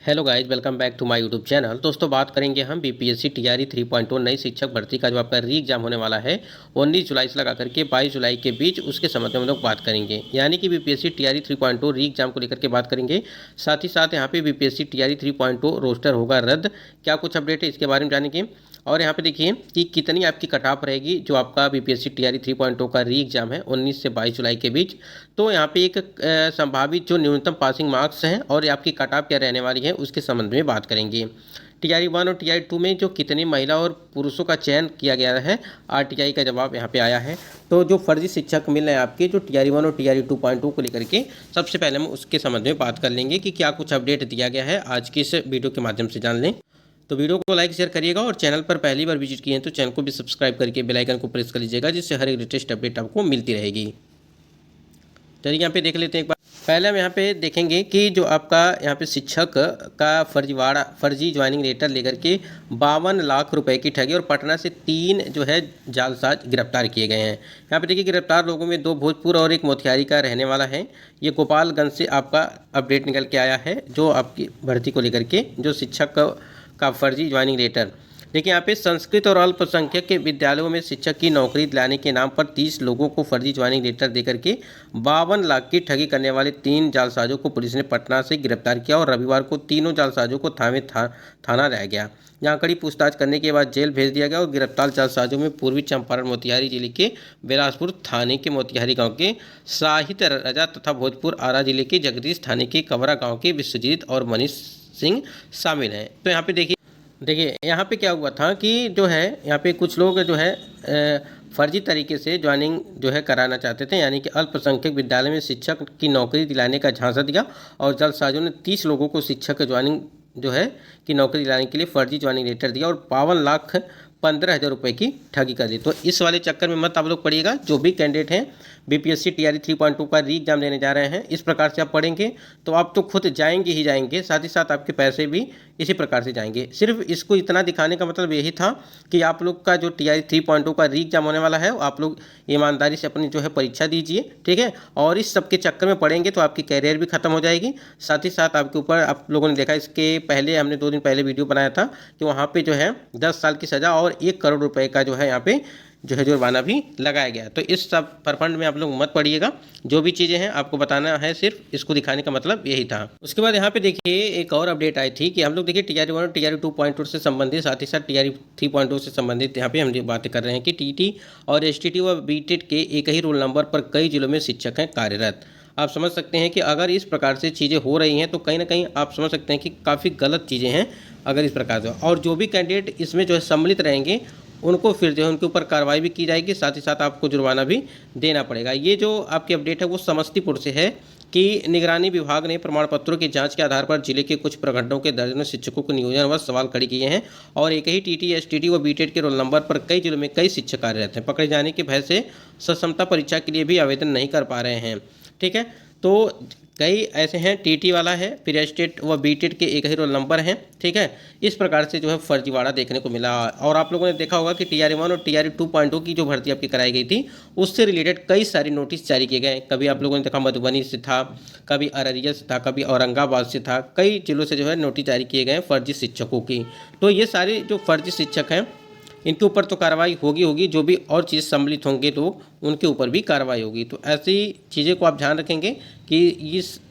Hello guys, welcome back to my YouTube channel. दोस्तों, बात करेंगे हम बीपीएससी टीआरई 3.0 नई शिक्षक भर्ती का जो आपका री एग्जाम होने वाला है 19 जुलाई से लगा करके 22 जुलाई के बीच, उसके संबंध में हम लोग बात करेंगे। यानी कि बीपीएससी टीआरई 3.0 री एग्जाम को लेकर के बात करेंगे। साथ ही साथ यहाँ पे बीपीएससी टीआरई 3.0 रोस्टर होगा रद्द, क्या कुछ अपडेट है इसके बारे में जानेंगे। और यहाँ पे देखिए कि कितनी आपकी कट ऑफ रहेगी जो आपका बीपीएससी टीआरई 3.0 का री एग्जाम है 19 से 22 जुलाई के बीच। तो यहाँ पे एक संभावित जो न्यूनतम पासिंग मार्क्स हैं और आपकी कट ऑफ क्या रहने वाली है उसके संबंध में बात करेंगे। टीआरई 1 और टीआरई 2 में जो कितनी महिला और पुरुषों का चयन किया गया है, आरटीआई का जवाब यहाँ पे आया है। तो जो फर्जी शिक्षक मिल रहे हैं आपके जो टीआरई 1 और टीआरई 2.2 को लेकर के, सबसे पहले हम उसके संबंध में बात कर लेंगे कि क्या कुछ अपडेट दिया गया है। आज की इस वीडियो के माध्यम से जान लें। तो वीडियो को लाइक शेयर करिएगा और चैनल पर पहली बार विजिट किए हैं तो चैनल को भी सब्सक्राइब करके बेल आइकन को प्रेस कर लीजिएगा, जिससे हर एक लेटेस्ट अपडेट आपको मिलती रहेगी। चलिए यहाँ पे देख लेते हैं एक बार। पहले हम यहाँ पे देखेंगे कि जो आपका यहाँ पे शिक्षक का फर्जी ज्वाइनिंग लेटर लेकर के 52 लाख रुपए की ठगी और पटना से 3 जो है जालसाज गिरफ्तार किए गए हैं। यहाँ पे देखिए गिरफ्तार लोगों में 2 भोजपुर और 1 मोतिहारी का रहने वाला है। ये गोपालगंज से आपका अपडेट निकल के आया है जो आपकी भर्ती को लेकर के, जो शिक्षक का फर्जी ज्वाइनिंग लेटर। देखिए यहाँ पे संस्कृत और अल्पसंख्यक के विद्यालयों में शिक्षक की नौकरी दिलाने के नाम पर 30 लोगों को फर्जी ज्वाइनिंग लेटर देकर के 52 लाख की ठगी करने वाले 3 जालसाजों को पुलिस ने पटना से गिरफ्तार किया और रविवार को तीनों जालसाजों को थाना लाया गया, जहाँ कड़ी पूछताछ करने के बाद जेल भेज दिया गया। और गिरफ्तार जालसाजों में पूर्वी चंपारण मोतिहारी जिले के बिलासपुर थाने के मोतिहारी गाँव के साहित्य राजा तथा भोजपुर आरा जिले के जगदीश थाने के कवरा गाँव के विश्वजीत और मनीष सिंह शामिल हैं। तो यहाँ पे देखिए यहाँ पे क्या हुआ था कि जो है यहाँ पे कुछ लोग जो है फर्जी तरीके से ज्वाइनिंग जो है कराना चाहते थे, यानी कि अल्पसंख्यक विद्यालय में शिक्षक की नौकरी दिलाने का झांसा दिया और जालसाजों ने 30 लोगों को शिक्षक ज्वाइनिंग जो है कि नौकरी दिलाने के लिए फर्जी ज्वाइनिंग लेटर दिया और 52,15,000 रुपये की ठगी कर दी। तो इस वाले चक्कर में मत आप लोग पढ़िएगा। जो भी कैंडिडेट हैं बीपीएससी टीआरई 3.2 का री एग्जाम देने जा रहे हैं, इस प्रकार से आप पढ़ेंगे तो आप तो खुद जाएंगे ही जाएंगे, साथ ही साथ आपके पैसे भी इसी प्रकार से जाएंगे। सिर्फ इसको इतना दिखाने का मतलब यही था कि आप लोग का जो टीआरई 3.0 का री एग्जाम होने वाला है आप लोग ईमानदारी से अपनी जो है परीक्षा दीजिए, ठीक है। और इस सब के चक्कर में पढ़ेंगे तो आपकी कैरियर भी खत्म हो जाएगी। साथ ही साथ आपके ऊपर, आप लोगों ने देखा इसके पहले हमने 2 दिन पहले वीडियो बनाया था कि वहाँ पे जो है 10 साल की सज़ा और 1 करोड़ रुपए का जो है यहाँ पे जो है जुर्माना भी लगाया गया। तो इस सब परफंड में आप लोग मत पड़िएगा। जो भी चीज़ें हैं आपको बताना है, सिर्फ इसको दिखाने का मतलब यही था। उसके बाद यहाँ पे देखिए एक और अपडेट आई थी कि हम लोग देखिए टीआरई 1 और टीआरई 2.0 से संबंधित, साथ ही साथ टीआरई 3.0 से संबंधित यहाँ पे हम बातें कर रहे हैं कि टीटी और एसटीटी व बीटेट के एक ही रोल नंबर पर कई जिलों में शिक्षक हैं कार्यरत। आप समझ सकते हैं कि अगर इस प्रकार से चीज़ें हो रही हैं तो कहीं ना कहीं आप समझ सकते हैं कि काफ़ी गलत चीज़ें हैं अगर इस प्रकार से। और जो भी कैंडिडेट इसमें जो है सम्मिलित रहेंगे उनको फिर जो है उनके ऊपर कार्रवाई भी की जाएगी, साथ ही साथ आपको जुर्माना भी देना पड़ेगा। ये जो आपकी अपडेट है वो समस्तीपुर से है कि निगरानी विभाग ने प्रमाण पत्रों की जांच के आधार पर जिले के कुछ प्रखंडों के दर्जनों शिक्षकों को नियोजन व सवाल खड़े किए हैं और एक ही टीटी, एसटीटी व बीटेट के रोल नंबर पर कई जिलों में कई शिक्षक कार्यरत हैं। पकड़े जाने के भय से सक्षमता परीक्षा के लिए भी आवेदन नहीं कर पा रहे हैं, ठीक है। तो कई ऐसे हैं, टीटी वाला है, फिर एसटेट व बीटेट के एक ही रोल नंबर हैं, ठीक है। इस प्रकार से जो है फर्जीवाड़ा देखने को मिला। और आप लोगों ने देखा होगा कि टीआरई 1 और टीआरई 2.0 की जो भर्ती आपकी कराई गई थी उससे रिलेटेड कई सारे नोटिस जारी किए गए। कभी आप लोगों ने देखा मधुबनी से था, कभी अररिया से था, कभी औरंगाबाद से था, कई जिलों से जो है नोटिस जारी किए गए फर्जी शिक्षकों की। तो ये सारे जो फर्जी शिक्षक हैं इनके ऊपर तो कार्रवाई होगी। जो भी और चीज़ सम्मिलित होंगे तो उनके ऊपर भी कार्रवाई होगी। तो ऐसी चीज़ें को आप ध्यान रखेंगे कि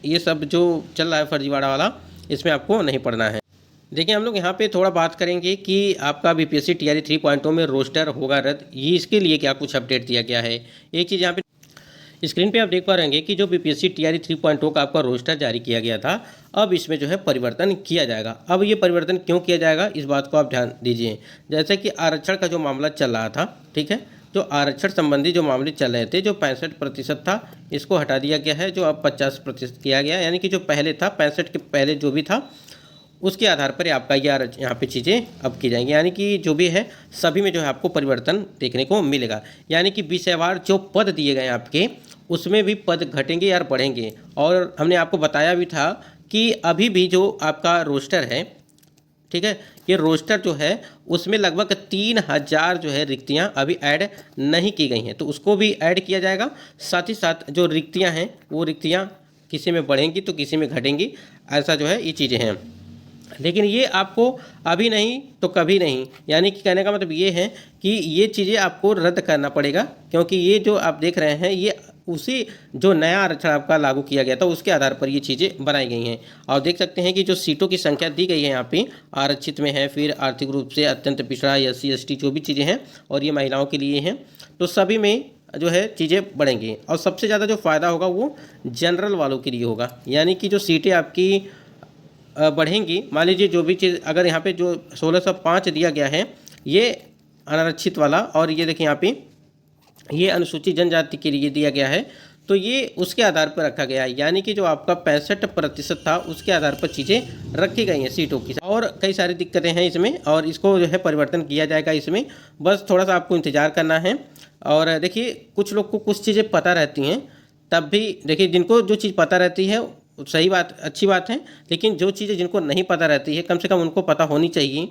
ये सब जो चल रहा है फर्जीवाड़ा वाला, इसमें आपको नहीं पड़ना है। देखिए हम लोग यहाँ पे थोड़ा बात करेंगे कि आपका बीपीएससी टीआरई 3.0 में रोस्टर होगा रद्द, ये इसके लिए क्या कुछ अपडेट दिया गया है। एक चीज़ यहाँ पे स्क्रीन पे आप देख पा रहे हैं कि जो बीपीएससी टीआरई 3.0 का आपका रोस्टर जारी किया गया था, अब इसमें जो है परिवर्तन किया जाएगा। अब ये परिवर्तन क्यों किया जाएगा इस बात को आप ध्यान दीजिए। जैसे कि आरक्षण का जो मामला चल रहा था, ठीक है, जो आरक्षण संबंधी जो मामले चल रहे थे, जो 65% था इसको हटा दिया गया है, जो अब 50% किया गया। यानी कि जो पहले था 65 के पहले जो भी था उसके आधार पर आपका यहाँ पे चीज़ें अब की जाएंगी। यानी कि जो भी है सभी में जो है आपको परिवर्तन देखने को मिलेगा। यानी कि विषयवार जो पद दिए गए आपके उसमें भी पद घटेंगे या बढ़ेंगे। और हमने आपको बताया भी था कि अभी भी जो आपका रोस्टर है, ठीक है, ये रोस्टर जो है उसमें लगभग 3,000 जो है रिक्तियां अभी ऐड नहीं की गई हैं, तो उसको भी ऐड किया जाएगा। साथ ही साथ जो रिक्तियां हैं वो रिक्तियां किसी में बढ़ेंगी तो किसी में घटेंगी, ऐसा जो है ये चीज़ें हैं। लेकिन ये आपको अभी नहीं तो कभी नहीं, यानी कि कहने का मतलब ये है कि ये चीज़ें आपको रद्द करना पड़ेगा, क्योंकि ये जो आप देख रहे हैं ये उसी जो नया आरक्षण आपका लागू किया गया था उसके आधार पर ये चीज़ें बनाई गई हैं। और देख सकते हैं कि जो सीटों की संख्या दी गई है यहाँ पे आरक्षित में है, फिर आर्थिक रूप से अत्यंत पिछड़ा, SC ST जो भी चीज़ें हैं, और ये महिलाओं के लिए हैं, तो सभी में जो है चीज़ें बढ़ेंगी। और सबसे ज़्यादा जो फ़ायदा होगा वो जनरल वालों के लिए होगा, यानी कि जो सीटें आपकी बढ़ेंगी। मान लीजिए जो भी चीज़ अगर यहाँ पे जो 1605 दिया गया है ये अनारक्षित वाला, और ये देखिए यहाँ पे ये अनुसूचित जनजाति के लिए दिया गया है, तो ये उसके आधार पर रखा गया है, यानी कि जो आपका 65% था उसके आधार पर चीज़ें रखी गई हैं सीटों की। और कई सारी दिक्कतें हैं इसमें, और इसको जो है परिवर्तन किया जाएगा इसमें, बस थोड़ा सा आपको इंतज़ार करना है। और देखिए कुछ लोग को कुछ चीज़ें पता रहती हैं, तब भी देखिए जिनको जो चीज़ पता रहती है सही बात, अच्छी बात है, लेकिन जो चीज़ें जिनको नहीं पता रहती है कम से कम उनको पता होनी चाहिए।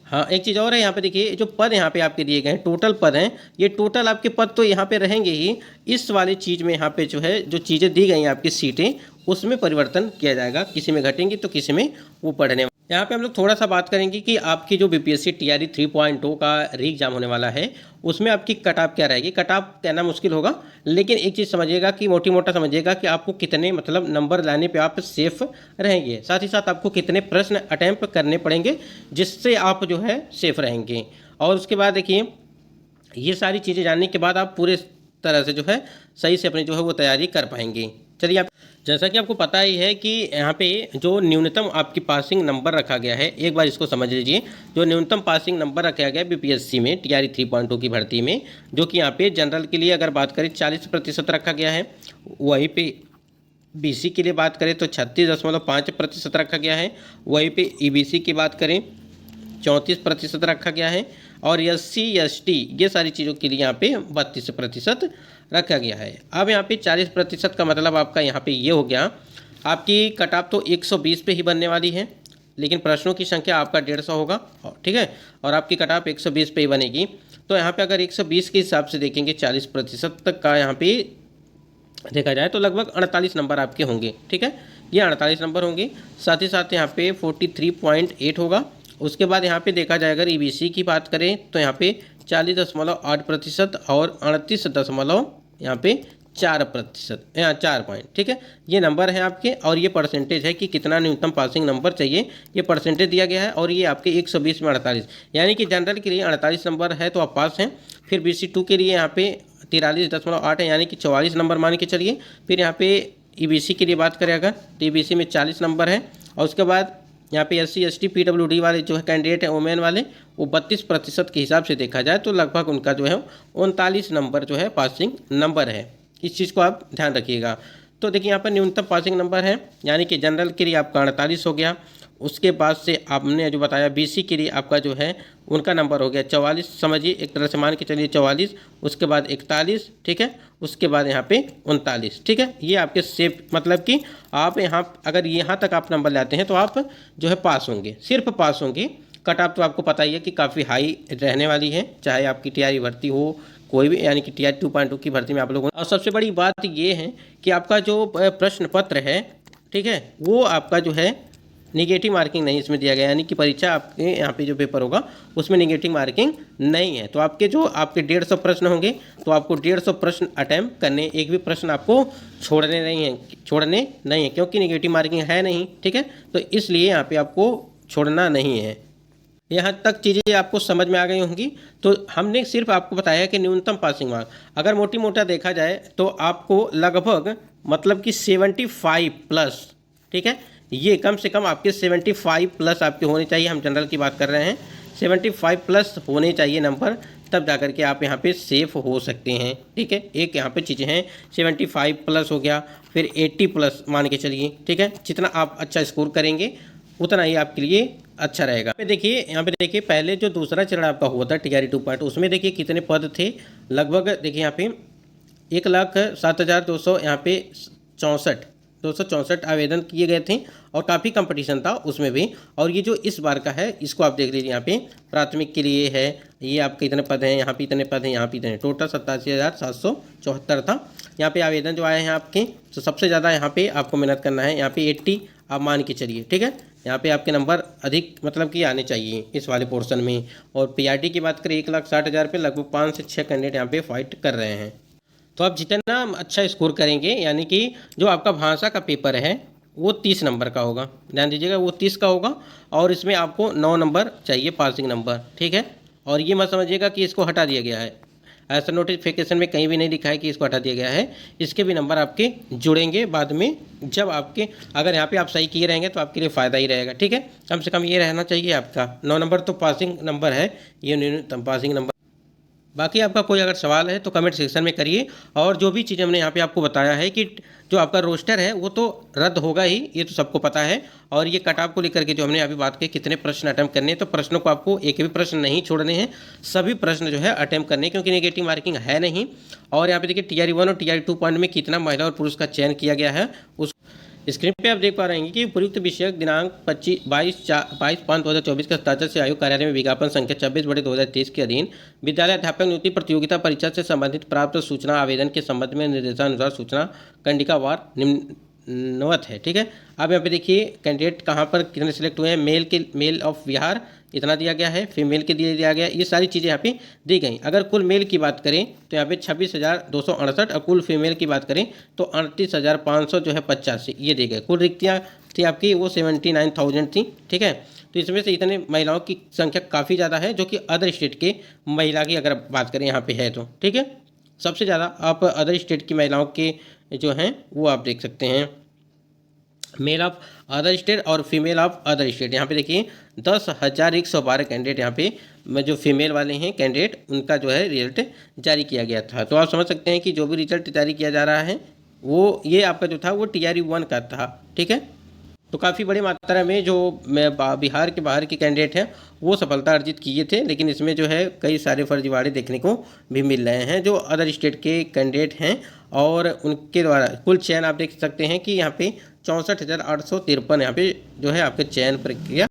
हाँ, एक चीज़ और है यहाँ पे देखिए, जो पद यहाँ पे आपके दिए गए हैं टोटल पद हैं, ये टोटल आपके पद तो यहाँ पे रहेंगे ही, इस वाली चीज़ में यहाँ पे जो है जो चीज़ें दी गई हैं आपकी सीटें उसमें परिवर्तन किया जाएगा, किसी में घटेंगी तो किसी में वो बढ़ने। यहाँ पे हम लोग थोड़ा सा बात करेंगे कि आपकी जो BPSC TRE 3.0 का री एग्जाम होने वाला है उसमें आपकी कट ऑफ क्या रहेगी। कट ऑफ कहना मुश्किल होगा, लेकिन एक चीज़ समझिएगा कि मोटी मोटा समझिएगा कि आपको कितने मतलब नंबर लाने पे आप सेफ रहेंगे, साथ ही साथ आपको कितने प्रश्न अटैम्प्ट करने पड़ेंगे जिससे आप जो है सेफ रहेंगे। और उसके बाद देखिए ये सारी चीज़ें जानने के बाद आप पूरे तरह से जो है सही से अपनी जो है वो तैयारी कर पाएंगे। चलिए आप जैसा कि आपको पता ही है कि यहाँ पे जो न्यूनतम आपकी पासिंग नंबर रखा गया है, एक बार इसको समझ लीजिए। जो न्यूनतम पासिंग नंबर रखा गया है BPSC में TRE 3.2 की भर्ती में, जो कि यहाँ पे जनरल के लिए अगर बात करें 40% रखा गया है, वहीं पे BC के लिए बात करें तो 36.5% रखा गया है, वहीं पे EBC की बात करें 34% रखा गया है, और SC ST ये सारी चीज़ों के लिए यहाँ पे 32% रखा गया है। अब यहाँ पे 40% का मतलब आपका यहाँ पे ये हो गया, आपकी कट ऑफ तो 120 पे ही बनने वाली है, लेकिन प्रश्नों की संख्या आपका 150 होगा, ठीक है, और आपकी कट ऑफ 120 पे ही बनेगी। तो यहाँ पे अगर 120 के हिसाब से देखेंगे 40% तक का यहाँ पे देखा जाए तो लगभग 48 नंबर आपके होंगे, ठीक है, ये 48 नंबर होंगे। साथ ही साथ यहाँ पे 43.8 होगा। उसके बाद यहाँ पे देखा जाए अगर EBC की बात करें तो यहाँ पे 40.8% और 38 यहाँ पे 4%, यहाँ 4 पॉइंट, ठीक है, ये नंबर है आपके। और ये परसेंटेज है कि कितना न्यूनतम पासिंग नंबर चाहिए, ये परसेंटेज दिया गया है। और ये आपके 120 में 48, यानी कि जनरल के लिए 48 नंबर है तो आप पास हैं। फिर BC2 के लिए यहाँ पे 43.8 है, यानी कि 44 नंबर मान के चलिए। फिर यहाँ पे EBC के लिए बात करें अगर तो EBC में 40 नंबर है। और उसके बाद यहाँ पे SC ST PWD वाले जो है कैंडिडेट हैं वोमेन वाले, वो 32% के हिसाब से देखा जाए तो लगभग उनका जो है 39 नंबर जो है पासिंग नंबर है। इस चीज़ को आप ध्यान रखिएगा। तो देखिए यहाँ पर न्यूनतम पासिंग नंबर है, यानी कि जनरल के लिए आपका 48 हो गया। उसके बाद से आपने जो बताया BC के लिए आपका जो है उनका नंबर हो गया 44, समझिए एक तरह से मान के चलिए 44, उसके बाद 41, ठीक है, उसके बाद यहाँ पे 39, ठीक है। ये आपके सेफ मतलब कि आप यहाँ अगर यहाँ तक आप नंबर लाते हैं तो आप जो है पास होंगे, सिर्फ पास होंगे। कट ऑफ तो आपको पता ही है कि काफ़ी हाई रहने वाली है, चाहे आपकी TRE भर्ती हो कोई भी, यानी कि TRE 2.2 की भर्ती में आप लोगों। और सबसे बड़ी बात ये है कि आपका जो प्रश्न पत्र है, ठीक है, वो आपका जो है निगेटिव मार्किंग नहीं इसमें दिया गया, यानी कि परीक्षा आपके यहाँ पे जो पेपर होगा उसमें निगेटिव मार्किंग नहीं है। तो आपके 150 प्रश्न होंगे तो आपको 150 प्रश्न अटैम्प्ट करने, एक भी प्रश्न आपको छोड़ने नहीं है, क्योंकि निगेटिव मार्किंग है नहीं, ठीक है, तो इसलिए यहाँ पे आपको छोड़ना नहीं है। यहाँ तक चीज़ें आपको समझ में आ गई होंगी। तो हमने सिर्फ आपको बताया कि न्यूनतम पासिंग मार्क अगर मोटी मोटा देखा जाए तो आपको लगभग मतलब कि 75 प्लस, ठीक है, ये कम से कम आपके 75 प्लस आपके होने चाहिए। हम जनरल की बात कर रहे हैं, 75 प्लस होने चाहिए नंबर, तब जाकर के आप यहाँ पे सेफ हो सकते हैं, ठीक है। एक यहाँ पे चीज़ें हैं, 75 प्लस हो गया, फिर 80 प्लस मान के चलिए, ठीक है, जितना आप अच्छा स्कोर करेंगे उतना ही आपके लिए अच्छा रहेगा। देखिए यहाँ पे देखिए पहले जो दूसरा चरण आपका हुआ था TRE 2.2, उसमें देखिए कितने पद थे, लगभग देखिए यहाँ पे 1,07,200 यहाँ पे 264 आवेदन किए गए थे, और काफ़ी कंपटीशन था उसमें भी। और ये जो इस बार का है इसको आप देख लीजिए, यहाँ पे प्राथमिक के लिए है, ये आपके इतने पद हैं, यहाँ पे इतने पद हैं, यहाँ पे इतने, टोटल 87,774 था यहाँ पे आवेदन जो आए हैं आपके। तो सबसे ज़्यादा यहाँ पे आपको मेहनत करना है, यहाँ पे 80 आप मान के चलिए, ठीक है। यहाँ पे आपके नंबर अधिक मतलब कि आने चाहिए इस वाले पोर्शन में। और पीआरटी की बात करें 1,60,000 पे लगभग 5 से 6 कैंडिडेट यहाँ पे फाइट कर रहे हैं। तो आप जितना अच्छा स्कोर करेंगे, यानी कि जो आपका भाषा का पेपर है वो 30 नंबर का होगा, ध्यान दीजिएगा, वो 30 का होगा। और इसमें आपको 9 नंबर चाहिए पासिंग नंबर, ठीक है। और ये मत समझिएगा कि इसको हटा दिया गया है, ऐसा नोटिफिकेशन में कहीं भी नहीं लिखा है कि इसको हटा दिया गया है। इसके भी नंबर आपके जुड़ेंगे बाद में, जब आपके अगर यहाँ पे आप सही किए रहेंगे तो आपके लिए फ़ायदा ही रहेगा, ठीक है। कम से कम ये रहना चाहिए आपका 9 नंबर तो पासिंग नंबर है, ये न्यूनतम पासिंग नंबर। बाकी आपका कोई अगर सवाल है तो कमेंट सेक्शन में करिए। और जो भी चीज़ हमने यहाँ पे आपको बताया है कि जो आपका रोस्टर है वो तो रद्द होगा ही, ये तो सबको पता है। और ये कट ऑफ को लेकर के जो हमने अभी बात की कितने प्रश्न अटेम्प्ट करने हैं, तो प्रश्नों को आपको एक भी प्रश्न नहीं छोड़ने हैं, सभी प्रश्न जो है अटेम्प्ट करने हैं, क्योंकि नेगेटिव मार्किंग है नहीं। और यहाँ पे देखिए TRE 1 और TRE 2 पॉइंट में कितना महिला और पुरुष का चयन किया गया है उस स्क्रीन पे आप देख पा रहे हैं कि उपयुक्त विषयक दिनांक 22/5/2024 के हस्ताक्षर से आयोग कार्यालय में विज्ञापन संख्या 26/2023 के अधीन विद्यालय अध्यापक नियुक्ति प्रतियोगिता परीक्षा से संबंधित प्राप्त सूचना आवेदन के संबंध में निर्देशानुसार सूचना कंडिकावार निम्नवत है, ठीक है। अब यहाँ पे देखिए कैंडिडेट कहाँ पर कितने सेलेक्ट हुए हैं। मेल ऑफ बिहार इतना दिया गया है, फीमेल के दिया गया, ये सारी चीज़ें यहाँ पे दी गई। अगर कुल मेल की बात करें तो यहाँ पे 26,268 और कुल फीमेल की बात करें तो 38,500 जो है 85 ये दी गए। कुल रिक्तियाँ थी आपकी वो 79,000 थी, ठीक है। तो इसमें से इतने महिलाओं की संख्या काफ़ी ज़्यादा है, जो कि अदर स्टेट के महिला की अगर बात करें यहाँ पे है तो, ठीक है। सबसे ज़्यादा आप अदर स्टेट की महिलाओं के जो हैं वो आप देख सकते हैं, मेल ऑफ अदर स्टेट और फीमेल ऑफ अदर स्टेट। यहाँ पे देखिए 10,112 कैंडिडेट यहाँ पे जो फीमेल वाले हैं कैंडिडेट, उनका जो है रिजल्ट जारी किया गया था। तो आप समझ सकते हैं कि जो भी रिजल्ट जारी किया जा रहा है वो ये आपका जो था वो TRE 1 का था, ठीक है। तो काफ़ी बड़ी मात्रा में जो बिहार के बाहर के कैंडिडेट हैं वो सफलता अर्जित किए थे, लेकिन इसमें जो है कई सारे फर्जीवाड़े देखने को भी मिल रहे हैं जो अदर स्टेट के कैंडिडेट हैं। और उनके द्वारा कुल चयन आप देख सकते हैं कि यहाँ पे 64,853 यहाँ पे जो है आपके चयन प्रक्रिया